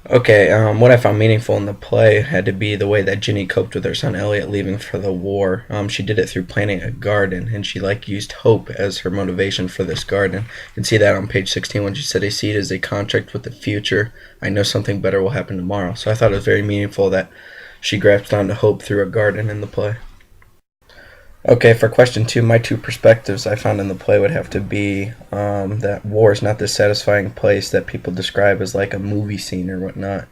Okay, what I found meaningful in the play had to be the way that Ginny coped with her son Elliot leaving for the war. She did it through planting a garden, and she used hope as her motivation for this garden. You can see that on page 16 when she said, "I see it as a contract with the future. I know something better will happen tomorrow." So I thought it was very meaningful that she grasped onto hope through a garden in the play. Okay, for question two, my two perspectives I found in the play would have to be that war is not this satisfying place that people describe as like a movie scene or whatnot.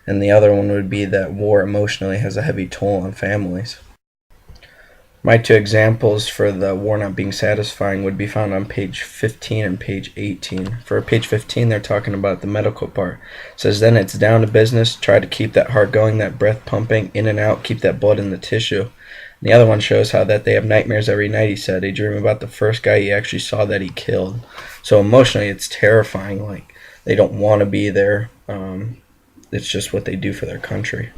And the other one would be that war emotionally has a heavy toll on families. My two examples for the war not being satisfying would be found on page 15 and page 18. For page 15, they're talking about the medical part. It says, "Then it's down to business, try to keep that heart going, that breath pumping, in and out, keep that blood in the tissue." The other one shows how that they have nightmares every night, he said. They dream about the first guy he actually saw that he killed. So emotionally, it's terrifying. Like, they don't want to be there. It's just what they do for their country.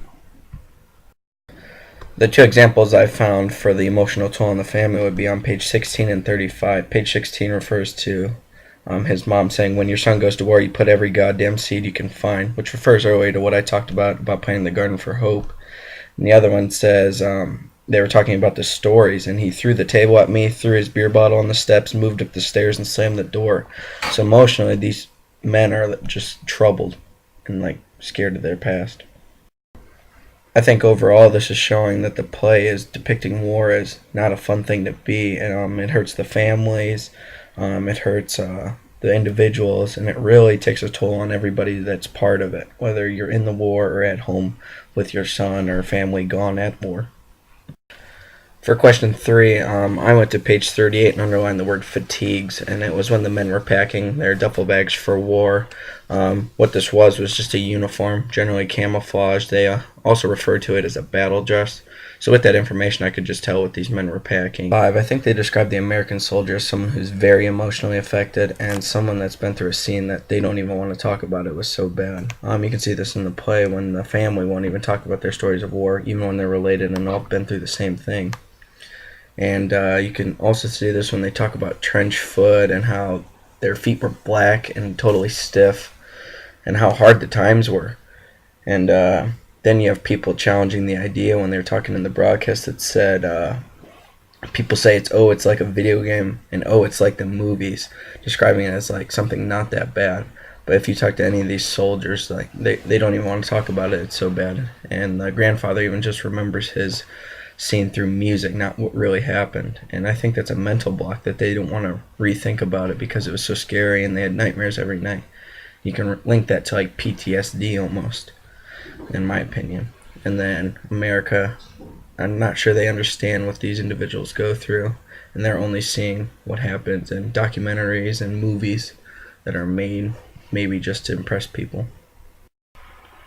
The two examples I found for the emotional toll on the family would be on page 16 and 35. Page 16 refers to his mom saying, "When your son goes to war, you put every goddamn seed you can find," which refers earlier to what I talked about planting the garden for hope. And the other one says, they were talking about the stories, and he threw the table at me, threw his beer bottle on the steps, moved up the stairs, and slammed the door. So emotionally, these men are just troubled and scared of their past. I think overall this is showing that the play is depicting war as not a fun thing to be, and it hurts the families, it hurts the individuals, and it really takes a toll on everybody that's part of it, whether you're in the war or at home with your son or family gone at war. For question three, I went to page 38 and underlined the word fatigues, and it was when the men were packing their duffel bags for war. What this was just a uniform, generally camouflaged. They also referred to it as a battle dress. So with that information, I could just tell what these men were packing. Five, I think they described the American soldier as someone who's very emotionally affected and someone that's been through a scene that they don't even want to talk about. It was so bad. You can see this in the play when the family won't even talk about their stories of war, even when they're related and all been through the same thing. And you can also see this when they talk about trench foot and how their feet were black and totally stiff and how hard the times were. And then you have people challenging the idea when they're talking in the broadcast that said, people say it's like a video game, and it's like the movies, describing it as like something not that bad. But if you talk to any of these soldiers, they don't even want to talk about it. It's so bad. And the grandfather even just remembers his seen through music, not what really happened. And I think that's a mental block that they don't want to rethink about it because it was so scary and they had nightmares every night. You can link that to like PTSD almost, in my opinion. And then America, I'm not sure they understand what these individuals go through, and they're only seeing what happens in documentaries and movies that are made maybe just to impress people.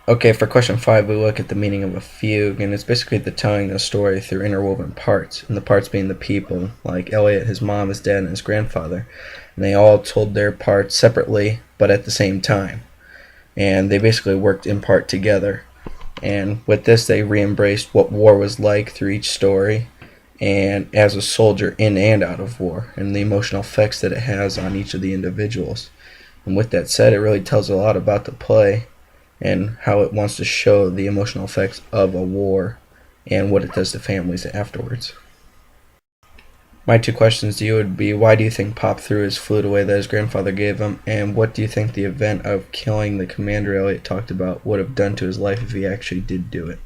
Okay, for question five, we look at the meaning of a fugue, and it's basically the telling the story through interwoven parts, and the parts being the people, like Elliot, his mom, his dad, and his grandfather. And they all told their parts separately, but at the same time. And they basically worked in part together. And with this, they re-embraced what war was like through each story, and as a soldier in and out of war, and the emotional effects that it has on each of the individuals. And with that said, it really tells a lot about the play and how it wants to show the emotional effects of a war and what it does to families afterwards. My two questions to you would be, why do you think Pop threw his flute away that his grandfather gave him, and what do you think the event of killing the commander Elliot talked about would have done to his life if he actually did do it?